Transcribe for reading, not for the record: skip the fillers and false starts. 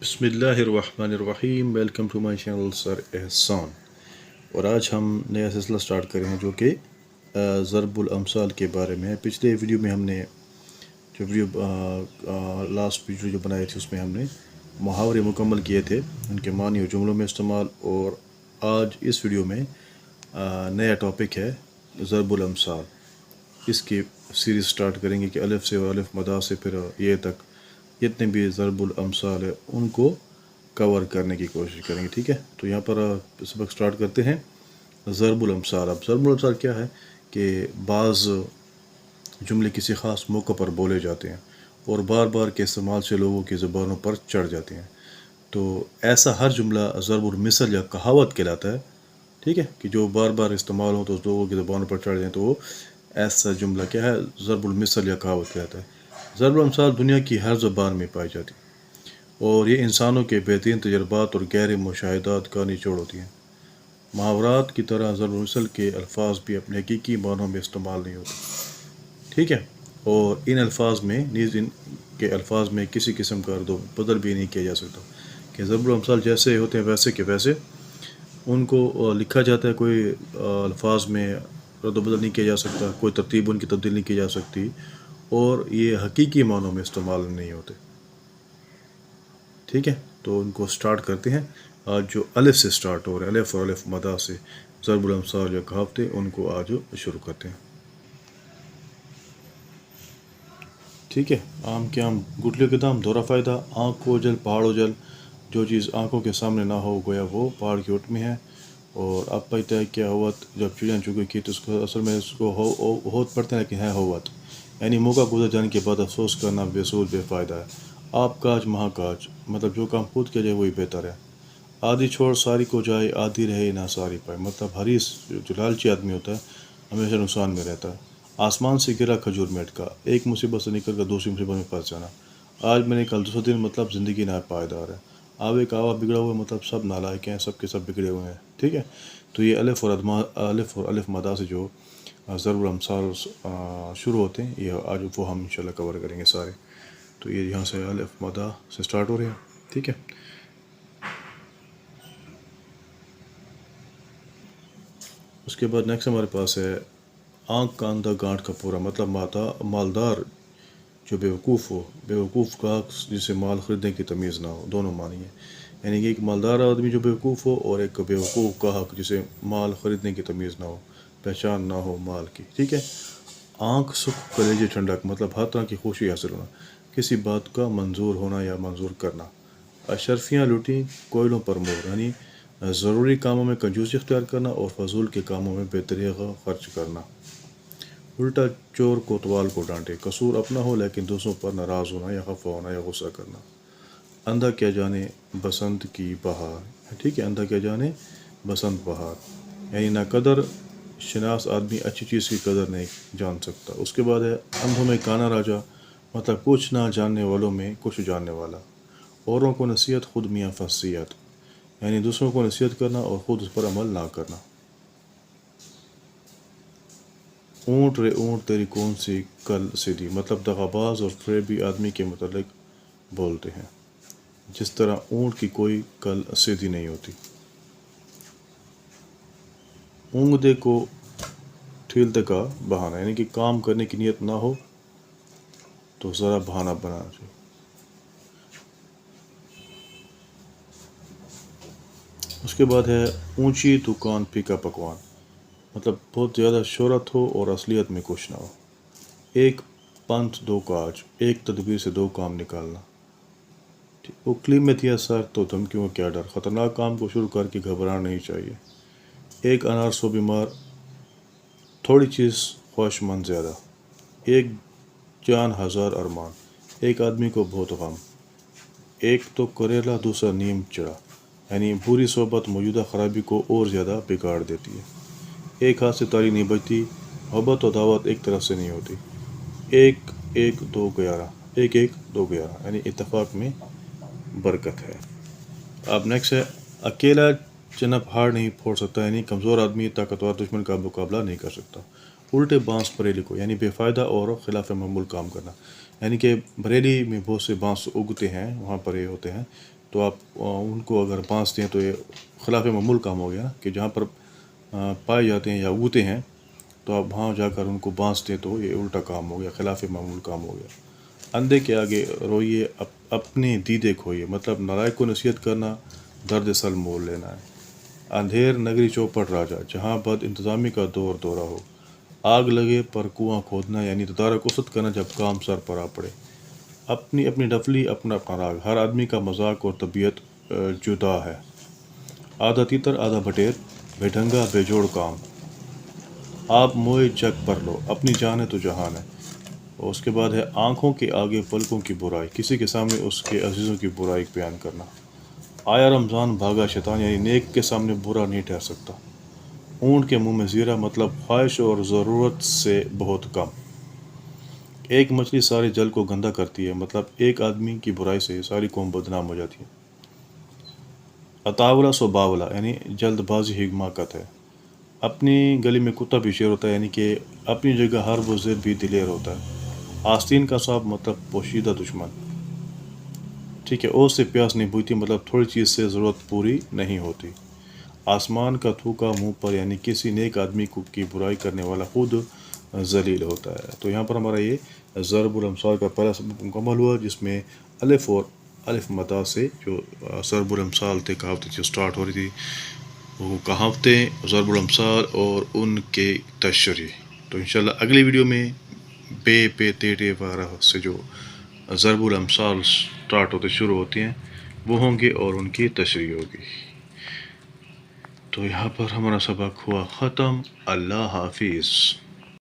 بسم اللہ الرحمن الرحیم، ویلکم ٹو مائی چینل سر احسان۔ اور آج ہم نیا سلسلہ سٹارٹ کریں ہیں جو کہ ضرب الامثال کے بارے میں ہے۔ پچھلے ویڈیو میں ہم نے لاسٹ ویڈیو جو بنائی تھی اس میں ہم نے محاورے مکمل کیے تھے، ان کے معنی و جملوں میں استعمال۔ اور آج اس ویڈیو میں نیا ٹاپک ہے ضرب الامثال۔ اس کی سیریز سٹارٹ کریں گے کہ الف سے اور الف مدا سے پھر یہ تک جتنے بھی ضرب الامثال ہے ان کو کور کرنے کی کوشش کریں گے، ٹھیک ہے۔ تو یہاں پر سبق سٹارٹ کرتے ہیں ضرب الامثال۔ اب ضرب الامثال کیا ہے کہ بعض جملے کسی خاص موقع پر بولے جاتے ہیں اور بار بار کے استعمال سے لوگوں کی زبانوں پر چڑھ جاتے ہیں، تو ایسا ہر جملہ ضرب المثل یا کہاوت کہلاتا ہے، ٹھیک ہے، کہ جو بار بار استعمال ہو تو لوگوں کی زبانوں پر چڑھ جائیں تو وہ ایسا جملہ کیا ہے، ضرب المثل یا کہاوت کہلاتا ہے۔ ضرب الامثال دنیا کی ہر زبان میں پائی جاتی ہے اور یہ انسانوں کے بہترین تجربات اور گہرے مشاہدات کا نچوڑ ہوتی ہیں۔ محاورات کی طرح ضرب المثل کے الفاظ بھی اپنے حقیقی معنوں میں استعمال نہیں ہوتے، ٹھیک ہے، اور ان الفاظ میں نیز ان کے الفاظ میں کسی قسم کا رد و بدل بھی نہیں کیا جا سکتا، کہ ضرب الامثال جیسے ہوتے ہیں ویسے کہ ویسے ان کو لکھا جاتا ہے، کوئی الفاظ میں رد و بدل نہیں کیا جا سکتا، کوئی ترتیب ان کی تبدیل نہیں کی جا سکتی، اور یہ حقیقی معنوں میں استعمال نہیں ہوتے، ٹھیک ہے۔ تو ان کو سٹارٹ کرتے ہیں۔ آج جو الف سے سٹارٹ ہو رہے ہیں، الف اور الف مدا سے ضرب الامثال یا کہاوتیں، ان کو آج شروع کرتے ہیں، ٹھیک ہے۔ آم کے آم گٹلیوں کے دام، دورہ فائدہ، آنکھ کو جل پہاڑ و جل، جو چیز آنکھوں کے سامنے نہ ہو گویا وہ پہاڑ کی اوٹ میں ہے۔ اور اب پتہ ہے کیا ہوت، جب چڑیاں چگے کی تو اس کو اصل میں اس کو ہوت پڑھتے ہیں لیکن ہے ہوت، یعنی موقع گزر جانے کے بعد افسوس کرنا بے سود بے فائدہ ہے۔ آپ کاج مہا کاج، مطلب جو کام خود کیا جائے وہی بہتر ہے۔ آدھی چھوڑ ساری کو جائے، آدھی رہے نہ ساری پائے، مطلب حریص جو لالچی آدمی ہوتا ہے ہمیشہ نقصان میں رہتا ہے۔ آسمان سے گرا کھجور میٹ کا، ایک مصیبت سے نکل کر دوسری مصیبت میں پھنس جانا۔ آج میں نے کل دوسرا دن، مطلب زندگی ناپائیدار ہے۔ آوے کا آوا بگڑا ہوا، مطلب سب نالائق ہیں، سب کے سب بگڑے ہوئے ہیں، ٹھیک ہے۔ تو یہ الف اور الف مدا سے جو ضرب الامثال شروع ہوتے ہیں، یہ آج وہ ہم انشاءاللہ کور کریں گے سارے۔ تو یہ یہاں سے الف مدا سے سٹارٹ ہو رہے ہیں، ٹھیک ہے۔ اس کے بعد نیکسٹ ہمارے پاس ہے آنکھ کا اندھا گانٹھ کا پورا، مطلب مالدار جو بے وقوف ہو، بے وقوف کا جسے مال خریدنے کی تمیز نہ ہو، دونوں معنی ہیں، یعنی کہ ایک مالدار آدمی جو بے وقوف ہو اور ایک بے وقوف کا حق جسے مال خریدنے کی تمیز نہ ہو، پہچان نہ ہو مال کی، ٹھیک ہے۔ آنکھ سکھ کلیجے ٹھنڈک، مطلب ہر طرح کی خوشی حاصل ہونا، کسی بات کا منظور ہونا یا منظور کرنا۔ اشرفیاں لوٹیں کوئلوں پر مور، یعنی ضروری کاموں میں کنجوسی اختیار کرنا اور فضول کے کاموں میں بے طریقہ خرچ کرنا۔ الٹا چور کوتوال کو ڈانٹے، قصور اپنا ہو لیکن دوسروں پر ناراض ہونا یا خفا ہونا یا غصہ کرنا۔ اندھا کیا جانے بسنت کی بہار، ٹھیک ہے، اندھا کیا جانے بسنت بہار، یعنی نہ قدر شناس آدمی اچھی چیز کی قدر نہیں جان سکتا۔ اس کے بعد ہے اندھوں میں کانا راجا، مطلب کچھ نہ جاننے والوں میں کچھ جاننے والا۔ اوروں کو نصیحت خود میاں فصیحت، یعنی دوسروں کو نصیحت کرنا اور خود اس پر عمل نہ کرنا۔ اونٹ رے اونٹ تیری کون سی کل سیدھی، مطلب دغاباز اور فریبی آدمی کے متعلق بولتے ہیں، جس طرح اونٹ کی کوئی کل سیدھی نہیں ہوتی۔ اونگدے کو ٹھیلتے کا بہانہ، یعنی کہ کام کرنے کی نیت نہ ہو تو ذرا بہانہ بنانا چاہیے۔ اس کے بعد ہے اونچی دکان پھیکا پکوان، مطلب بہت زیادہ شہرت ہو اور اصلیت میں کچھ نہ ہو۔ ایک پنتھ دو کاج، ایک تدبیر سے دو کام نکالنا۔ اکلی میں تھیا سر تو دھمکیوں کیا ڈر، خطرناک کام کو شروع کر کے گھبرانا نہیں چاہیے۔ ایک انار سو بیمار، تھوڑی چیز خواہش مند زیادہ۔ ایک جان ہزار ارمان، ایک آدمی کو بہت غم۔ ایک تو کریلا دوسرا نیم چڑا، یعنی بری صحبت موجودہ خرابی کو اور زیادہ بگاڑ دیتی ہے۔ ایک ہاتھ سے تالی نہیں بجتی، محبت و دعوت ایک طرف سے نہیں ہوتی۔ ایک ایک دو گیارہ، ایک ایک دو گیارہ، یعنی اتفاق میں برکت ہے۔ اب نیکسٹ ہے اکیلا چنپ ہار نہیں پھوڑ سکتا، یعنی کمزور آدمی طاقتور دشمن کا مقابلہ نہیں کر سکتا۔ الٹے بانس بریلی کو، یعنی بے فائدہ اور خلاف معمول کام کرنا، یعنی کہ بریلی میں بہت سے بانس اگتے ہیں، وہاں پر یہ ہوتے ہیں تو آپ ان کو اگر بانستے ہیں تو یہ خلاف معمول کام ہو گیا کہ جہاں پر پائے جاتے ہیں یا اگتے ہیں تو آپ وہاں جا کر ان کو بانستے ہیں تو یہ الٹا کام ہو گیا، خلاف معمول کام ہو گیا۔ اندھے کے آگے روئیے، اپنے دیدے کھوئیے، مطلب نالائق کو نصیحت کرنا درد سل مول لینا ہے۔ اندھیر نگری چوپٹ راجا، جہاں بد انتظامی کا دور دورہ ہو، آگ لگے پر کنواں کھودنا یعنی تدارک وسط کرنا جب کام سر پر آ پڑے۔ اپنی اپنی ڈفلی، اپنا اپنا راگ، ہر آدمی کا مذاق اور طبیعت جدا ہے۔ آدھا تیتر آدھا بٹیر، بے ڈھنگا بے جوڑ کام، آپ موئے جگ پر لو، اپنی جان ہے تو جہان ہے۔ اور اس کے بعد ہے آنکھوں کے آگے پلکوں کی برائی، کسی کے سامنے اس کے عزیزوں کی برائی بیان کرنا۔ آیا رمضان بھاگا شیطان، یعنی نیک کے سامنے برا نہیں ٹھہر سکتا۔ اونٹ کے منہ میں زیرہ، مطلب خواہش اور ضرورت سے بہت کم۔ ایک مچھلی سارے جل کو گندا کرتی ہے، مطلب ایک آدمی کی برائی سے ساری قوم بدنام ہو جاتی ہے۔ اطاولہ سو باولہ، یعنی جلد بازی حماقت ہے۔ اپنی گلی میں کتا بھی شیر ہوتا ہے، یعنی کہ اپنی جگہ ہر وہ ضد بھی دلیر ہوتا ہے۔ آستین کا صاحب، مطلب پوشیدہ دشمن۔ ٹھیک ہے، اوس سے پیاس نہیں بجھتی، مطلب تھوڑی چیز سے ضرورت پوری نہیں ہوتی۔ آسمان کا تھوکا منہ پر، یعنی کسی نیک آدمی کی برائی کرنے والا خود ذلیل ہوتا ہے۔ تو یہاں پر ہمارا یہ ضرب الامثال کا پہلا سبق مکمل ہوا، جس میں الف اور الف مدہ سے جو ضرب الامثال تھے، کہاوتیں جو سٹارٹ ہو رہی تھی، وہ کہاوتیں، ضرب الامثال اور ان کے تشریح۔ تو انشاءاللہ اگلی ویڈیو میں بے پے تیٹے وغیرہ سے جو ضرب الامثال سٹارٹ ہوتے شروع ہوتے ہیں وہ ہوں گے اور ان کی تشریح ہوگی۔ تو یہاں پر ہمارا سبق ہوا ختم۔ اللہ حافظ۔